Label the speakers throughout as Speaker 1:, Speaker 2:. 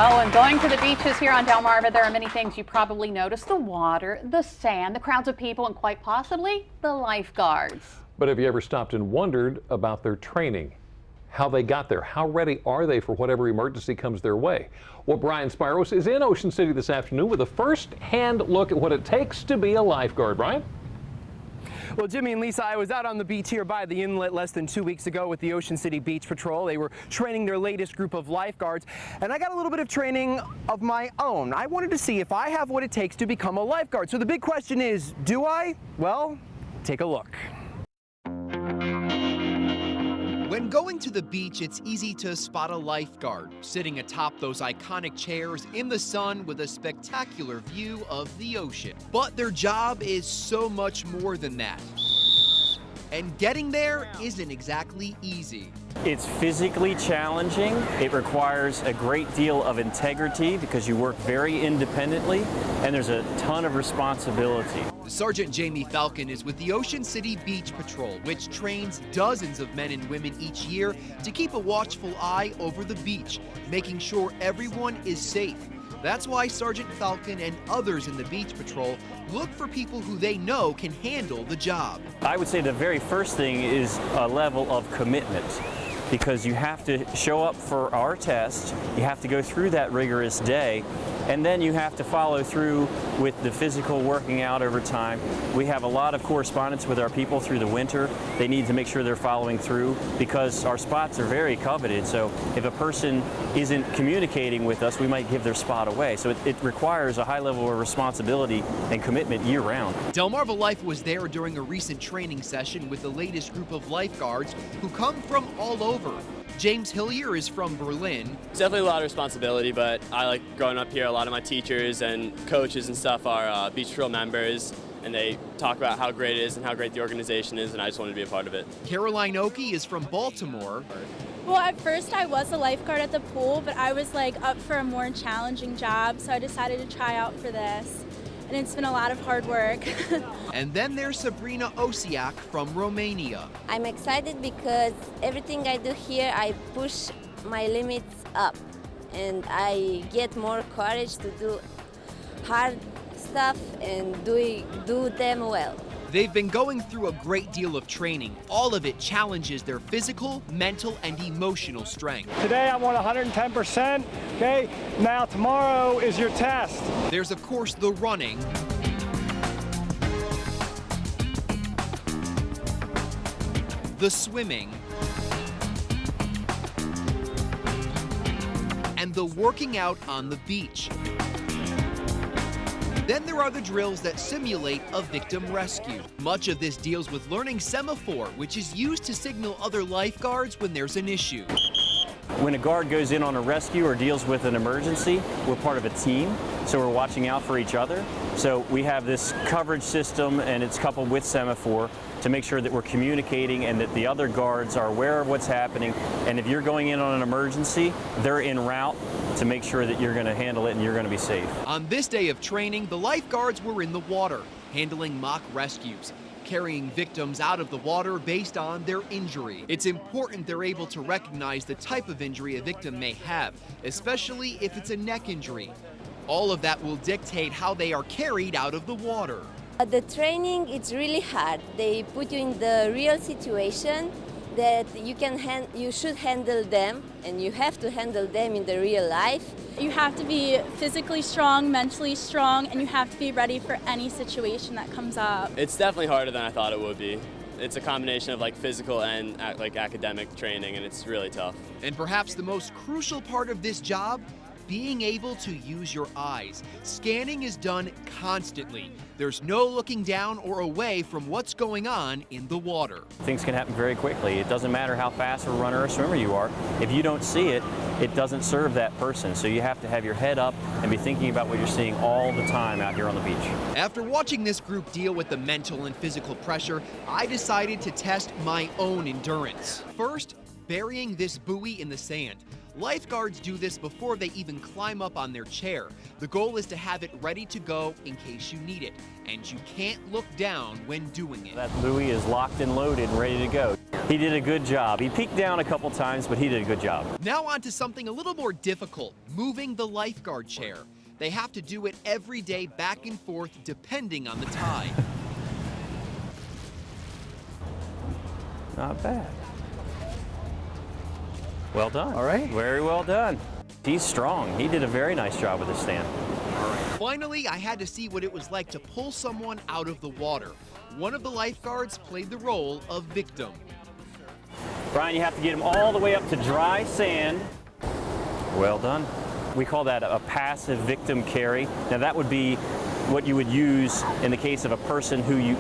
Speaker 1: Well, when going to the beaches here on Delmarva, there are many things you probably notice: the water, the sand, the crowds of people, and quite possibly the lifeguards.
Speaker 2: But have you ever stopped and wondered about their training? How they got there? How ready are they for whatever emergency comes their way? Well, Brian Spiros is in Ocean City this afternoon with a first-hand look at what it takes to be a lifeguard. Brian?
Speaker 3: Well, Jimmy and Lisa, I was out on the beach here by the inlet less than 2 weeks ago with the Ocean City Beach Patrol. They were training their latest group of lifeguards, and I got a little bit of training of my own. I wanted to see if I have what it takes to become a lifeguard. So the big question is, do I? Well, take a look.
Speaker 4: When going to the beach, it's easy to spot a lifeguard sitting atop those iconic chairs in the sun with a spectacular view of the ocean. But their job is so much more than that. And getting there isn't exactly easy.
Speaker 5: It's physically challenging. It requires a great deal of integrity because you work very independently, and there's a ton of responsibility.
Speaker 4: Sergeant Jamie Falcon is with the Ocean City Beach Patrol, which trains dozens of men and women each year to keep a watchful eye over the beach, making sure everyone is safe. That's why Sergeant Falcon and others in the Beach Patrol look for people who they know can handle the job.
Speaker 5: I would say the very first thing is a level of commitment, because you have to show up for our test, you have to go through that rigorous day, and then you have to follow through with the physical working out over time. We have a lot of correspondence with our people through the winter. They need to make sure they're following through because our spots are very coveted. So if a person isn't communicating with us, we might give their spot away. So it requires a high level of responsibility and commitment year-round.
Speaker 4: Delmarva Life was there during a recent training session with the latest group of lifeguards who come from all over. James Hillier is from Berlin.
Speaker 6: It's definitely a lot of responsibility, but I like growing up here. A lot of my teachers and coaches and stuff are Beach Patrol members, and they talk about how great it is and how great the organization is, and I just wanted to be a part of it.
Speaker 4: Caroline Oki is from Baltimore.
Speaker 7: Well, at first I was a lifeguard at the pool, but I was up for a more challenging job, so I decided to try out for this. And it's been a lot of hard work.
Speaker 4: And then there's Sabrina Osiak from Romania.
Speaker 8: I'm excited because everything I do here, I push my limits up and I get more courage to do hard stuff and do them well.
Speaker 4: They've been going through a great deal of training. All of it challenges their physical, mental, and emotional strength.
Speaker 9: Today I want 110%, okay? Now tomorrow is your test.
Speaker 4: There's of course the running, the swimming, and the working out on the beach. Then there are the drills that simulate a victim rescue. Much of this deals with learning semaphore, which is used to signal other lifeguards when there's an issue.
Speaker 5: When a guard goes in on a rescue or deals with an emergency, we're part of a team, so we're watching out for each other. So we have this coverage system, and it's coupled with semaphore to make sure that we're communicating and that the other guards are aware of what's happening. And if you're going in on an emergency, they're en route to make sure that you're going to handle it and you're going to be safe.
Speaker 4: On this day of training, the lifeguards were in the water, handling mock rescues, carrying victims out of the water based on their injury. It's important they're able to recognize the type of injury a victim may have, especially if it's a neck injury. All of that will dictate how they are carried out of the water.
Speaker 8: The training, it's really hard. They put you in the real situation that you should handle them, and you have to handle them in the real life.
Speaker 7: You have to be physically strong, mentally strong, and you have to be ready for any situation that comes up.
Speaker 6: It's definitely harder than I thought it would be. It's a combination of physical and academic training, and it's really tough.
Speaker 4: And perhaps the most crucial part of this job, being able to use your eyes. Scanning is done constantly. There's no looking down or away from what's going on in the water.
Speaker 5: Things can happen very quickly. It doesn't matter how fast a runner or swimmer you are. If you don't see it, it doesn't serve that person. So you have to have your head up and be thinking about what you're seeing all the time out here on the beach.
Speaker 4: After watching this group deal with the mental and physical pressure, I decided to test my own endurance. First, burying this buoy in the sand. Lifeguards do this before they even climb up on their chair. The goal is to have it ready to go in case you need it, and you can't look down when doing it.
Speaker 5: That buoy is locked and loaded and ready to go. He did a good job. He peeked down a couple times, but he did a good job.
Speaker 4: Now on to something a little more difficult, moving the lifeguard chair. They have to do it every day back and forth depending on the tide.
Speaker 5: Not bad. Well done.
Speaker 3: All right.
Speaker 5: Very well done. He's strong. He did a very nice job with the stand.
Speaker 4: Finally, I had to see what it was like to pull someone out of the water. One of the lifeguards played the role of victim.
Speaker 5: Brian, you have to get him all the way up to dry sand. Well done. We call that a passive victim carry. Now that would be what you would use in the case of a person who you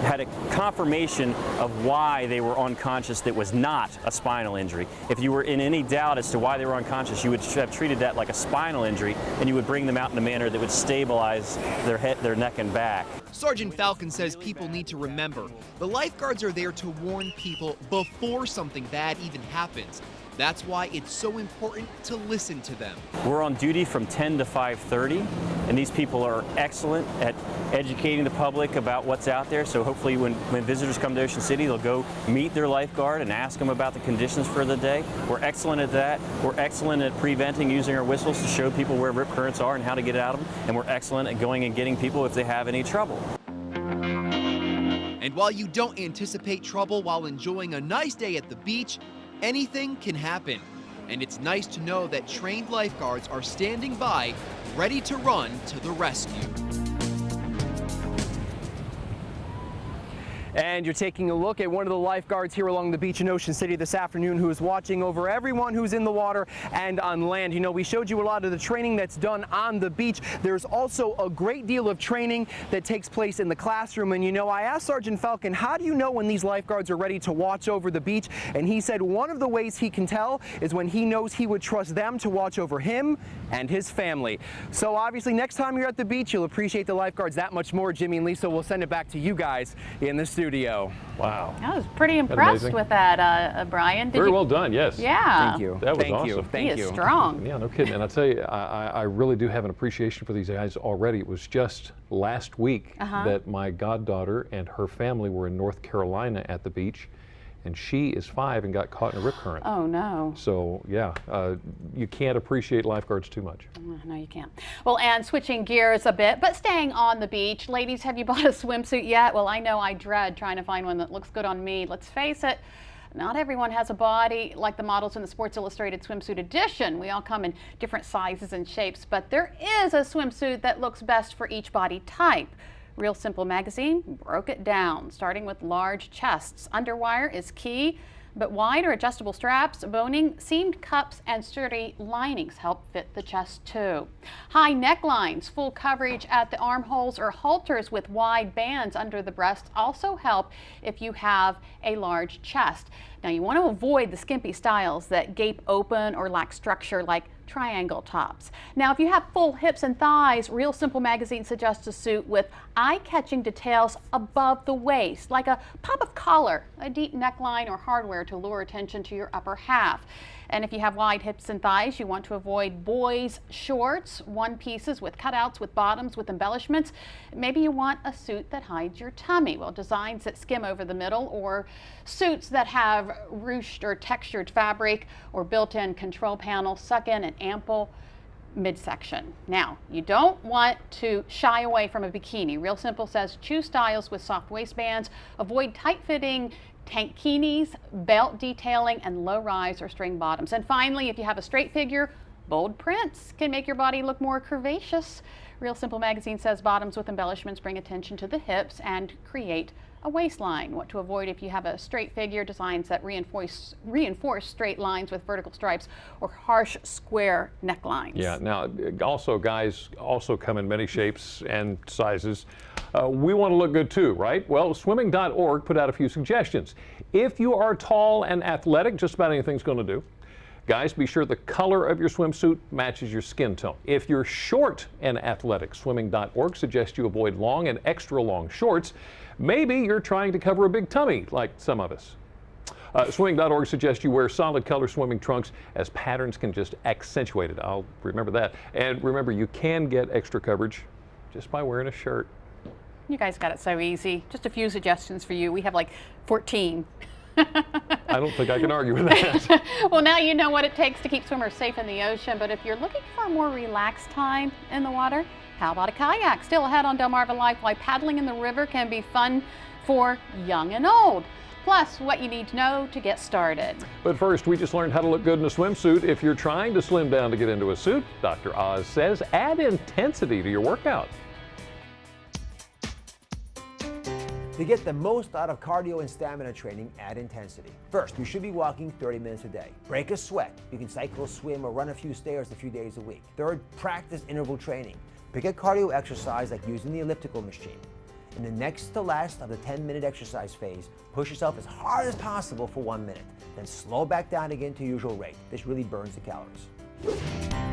Speaker 5: had a confirmation of why they were unconscious that was not a spinal injury. If you were in any doubt as to why they were unconscious, you would have treated that like a spinal injury, and you would bring them out in a manner that would stabilize their head, their neck and back.
Speaker 4: Sergeant Falcon says people need to remember, the lifeguards are there to warn people before something bad even happens. That's why it's so important to listen to them.
Speaker 5: We're on duty from 10 to 5:30, and these people are excellent at educating the public about what's out there. So hopefully when visitors come to Ocean City, they'll go meet their lifeguard and ask them about the conditions for the day. We're excellent at that. We're excellent at preventing, using our whistles to show people where rip currents are and how to get out of them. And we're excellent at going and getting people if they have any trouble.
Speaker 4: And while you don't anticipate trouble while enjoying a nice day at the beach, anything can happen. And it's nice to know that trained lifeguards are standing by, ready to run to the rescue.
Speaker 3: And you're taking a look at one of the lifeguards here along the beach in Ocean City this afternoon who is watching over everyone who's in the water and on land. You know, we showed you a lot of the training that's done on the beach. There's also a great deal of training that takes place in the classroom. And you know, I asked Sergeant Falcon, how do you know when these lifeguards are ready to watch over the beach? And he said one of the ways he can tell is when he knows he would trust them to watch over him and his family. So obviously next time you're at the beach, you'll appreciate the lifeguards that much more. Jimmy and Lisa will send it back to you guys in the studio.
Speaker 2: Wow.
Speaker 1: I was pretty impressed with that, Brian.
Speaker 2: Very well done, yes.
Speaker 1: Yeah.
Speaker 3: Thank you.
Speaker 2: That was
Speaker 3: Thank
Speaker 2: awesome.
Speaker 3: you. Thank
Speaker 1: He
Speaker 3: you.
Speaker 1: is strong.
Speaker 2: Yeah, no kidding. And I'll tell you, I really do have an appreciation for these guys already. It was just last week that my goddaughter and her family were in North Carolina at the beach, and she is 5 and got caught in a rip current.
Speaker 1: Oh, no.
Speaker 2: So, yeah, you can't appreciate lifeguards too much.
Speaker 1: No, you can't. Well, and switching gears a bit, but staying on the beach. Ladies, have you bought a swimsuit yet? Well, I know I dread trying to find one that looks good on me. Let's face it, not everyone has a body like the models in the Sports Illustrated swimsuit edition. We all come in different sizes and shapes, but there is a swimsuit that looks best for each body type. Real Simple magazine broke it down, starting with large chests. Underwire is key, but wide or adjustable straps, boning, seamed cups, and sturdy linings help fit the chest too. High necklines, full coverage at the armholes, or halters with wide bands under the breasts also help if you have a large chest. Now you want to avoid the skimpy styles that gape open or lack structure, like triangle tops. Now if you have full hips and thighs, Real Simple magazine suggests a suit with eye-catching details above the waist, like a pop of collar, a deep neckline, or hardware to lure attention to your upper half. And if you have wide hips and thighs, you want to avoid boys' shorts, one pieces with cutouts, with bottoms, with embellishments. Maybe you want a suit that hides your tummy. Well, designs that skim over the middle, or suits that have ruched or textured fabric or built-in control panel, suck in an ample midsection. Now, you don't want to shy away from a bikini. Real Simple says choose styles with soft waistbands, avoid tight-fitting tankinis, belt detailing, and low-rise or string bottoms. And finally, if you have a straight figure, bold prints can make your body look more curvaceous. Real Simple magazine says bottoms with embellishments bring attention to the hips and create a waistline. What to avoid if you have a straight figure, designs that reinforce straight lines with vertical stripes, or harsh square necklines.
Speaker 2: Yeah, now also guys also come in many shapes and sizes. We want to look good too, right? Well, swimming.org put out a few suggestions. If you are tall and athletic, just about anything's going to do. Guys, be sure the color of your swimsuit matches your skin tone. If you're short and athletic, swimming.org suggests you avoid long and extra long shorts. Maybe you're trying to cover a big tummy, like some of us. Swimming.org suggests you wear solid color swimming trunks as patterns can just accentuate it. I'll remember that. And remember, you can get extra coverage just by wearing a shirt.
Speaker 1: You guys got it so easy. Just a few suggestions for you. We have like 14.
Speaker 2: I don't think I can argue with that.
Speaker 1: Well, now you know what it takes to keep swimmers safe in the ocean, but if you're looking for a more relaxed time in the water, how about a kayak? Still ahead on Delmarva Life, why paddling in the river can be fun for young and old. Plus, what you need to know to get started.
Speaker 2: But first, we just learned how to look good in a swimsuit. If you're trying to slim down to get into a suit, Dr. Oz says add intensity to your workout.
Speaker 10: To get the most out of cardio and stamina training, add intensity. First, you should be walking 30 minutes a day. Break a sweat. You can cycle, swim, or run a few stairs a few days a week. Third, practice interval training. Pick a cardio exercise like using the elliptical machine. In the next to last of the 10-minute exercise phase, push yourself as hard as possible for 1 minute. Then slow back down again to usual rate. This really burns the calories.